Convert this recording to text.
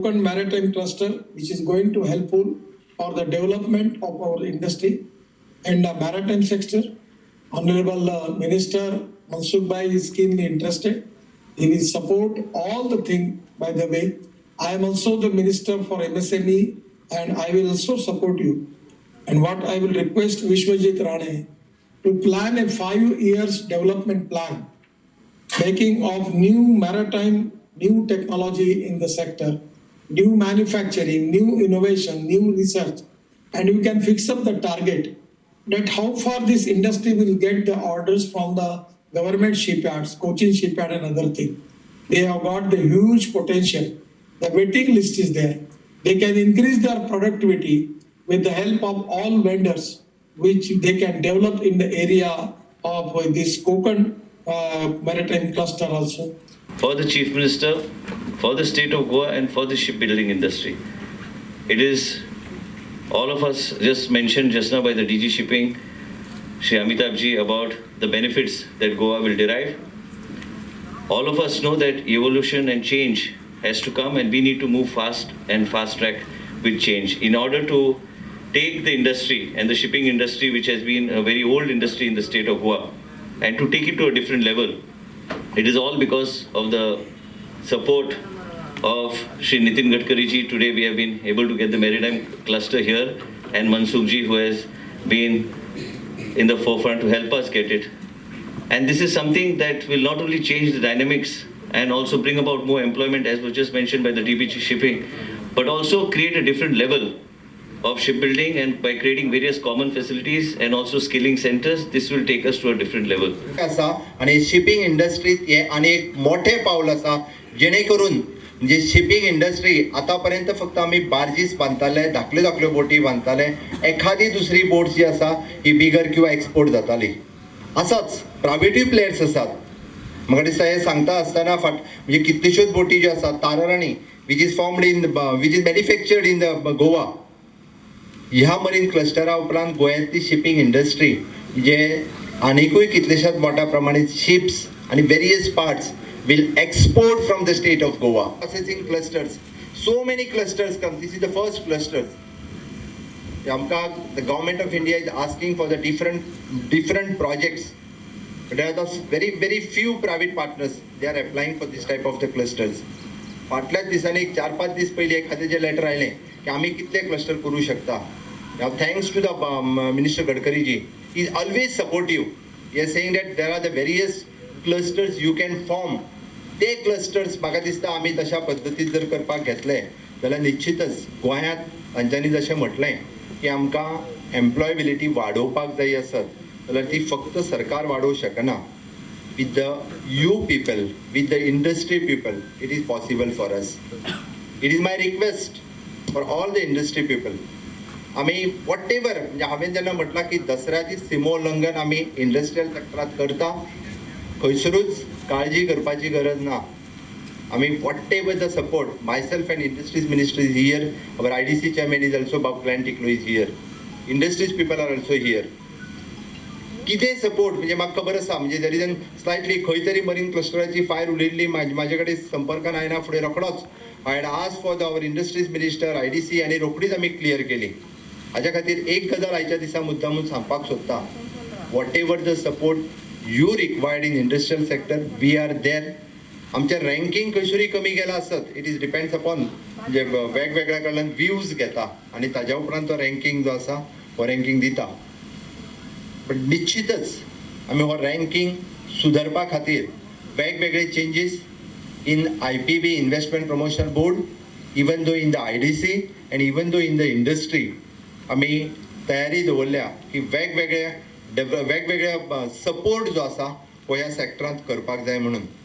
Konkan Maritime Cluster, which is going to help for the development of our industry and the maritime sector. Honorable Minister Mansukh Bhai is keenly interested. He will support all the things, by the way. I am also the Minister for MSME and I will also support you. And what I will request Vishwajit Rane to plan a 5 years development plan, making of new maritime, new technology in the sector, new manufacturing, new innovation, new research, and we can fix up the target that how far this industry will get the orders from the government shipyards, Cochin shipyard and other thing. They have got the huge potential. The waiting list is there. They can increase their productivity with the help of all vendors, which they can develop in the area of this Konkan maritime cluster also. For the Chief Minister, for the state of Goa and for the shipbuilding industry. It is all of us just mentioned just now by the DG Shipping, Shri Amitabh ji, about the benefits that Goa will derive. All of us know that evolution and change has to come and we need to move fast and fast track with change in order to take the industry and the shipping industry, which has been a very old industry in the state of Goa, and to take it to a different level. It is all because of the support of Shri Nitin Gadkari ji. Today we have been able to get the maritime cluster here, and Mansukh ji, who has been in the forefront to help us get it. And this is something that will not only change the dynamics and also bring about more employment, as was just mentioned by the DG Shipping, but also create a different level of shipbuilding, and by creating various common facilities and also skilling centers, this will take us to a different level. आणि shipping इंडस्ट्रीत हे अनेक मोठे पाऊल आसा, जेणेकरून म्हणजे shipping industry आतापर्यंत फक्त आम्ही बार्जीस बांधताले, धाकल्यो बोटी बांधताले, एखादी दुसरी बोट जी आसा ही बिगर किंवा एक्सपोर्ट जाताली. असंच प्रायव्हेट प्लेयर्स आसात. म्हाका दिसता हे सांगता आसतना म्हणजे कितल्योश्योच बोटी ज्यो आसात, Tararani which is manufactured in the Goa. ह्या मरीन क्लस्टरा उपरांत गोंयांतली शिपिंग इंडस्ट्री जे आनीकूय कितलेशाच मोठ्या प्रमाणात शिप्स आणि various parts will export from the state of Goa. Processing clusters, so many clusters come. This is the first cluster. The government of India is asking for the different projects. But there are very few private partners. They are applying for this type of the clusters. फाटल्याच दिसांनी 4-5 दीस पयलीं एखाद्याचें letter आयलें की आमी कितले cluster करूं शकता. Now thanks to the Minister Gadkari ji, he is always supportive. He is saying that there are the various clusters you can form. ते clusters म्हाका दिसता आमी तशा पद्दतीन जर करपाक घेतले जाल्यार निश्चितच गोंयांत तांच्यांनी जशें म्हटलें की आमकां एम्प्लॉयबिलिटी वाडोवपाक जाय आसत जाल्यार ती फक्त सरकार वाडोवंक शकना. with the you people, with the industry people, it is possible for us. It is my request for all the industry people. आम्ही whatever म्हणजे हांवें जेन्ना म्हटलां की दसऱ्याची सीमोल्लंघन आमी इंडस्ट्रियल सेक्टरांत करता, खंयसरूच काळजी करपाची गरज ना. आमी whatever the support, myself and industries ministry is here, our IDC chairman is also Bob Clanticlo is here, industries people are also here. कितें सपोर्ट म्हणजे म्हाका खबर आसा म्हणजे जरी जन स्लायटली खंय तरी मरीन क्लस्टराची फायर उलयल्ली म्हाजे कडेन संपर्कान आयना फुडें रोखडोच I had asked for our industries minister IDC आनी रोखडीच आमी क्लियर केली. हाच्या खातीर एक गजाल आयच्या दिसा मुद्दामून सांगपाक सोदता, whatever the support you required in industrial sector we are there. आमचें रँकींग खंयसरूय कमी गेलां आसत, इट इज डिपेंड्स अपॉन म्हणजे वेगवेगळ्या कडल्यान व्ह्यूज घेता आनी ताज्या उपरांत तो रँकींग जो आसा हो रँकींग दिता. बट निश्चितच आमी हो रँकींग सुदरपा खातीर वेगवेगळे changes in IPB investment promotion board, even though in the IDC and even though in the industry आमी तयारी दवरल्या की वेगवेगळ्या सपोर्ट जो आसा हो ह्या सॅक्टरांत करपाक जाय म्हणून.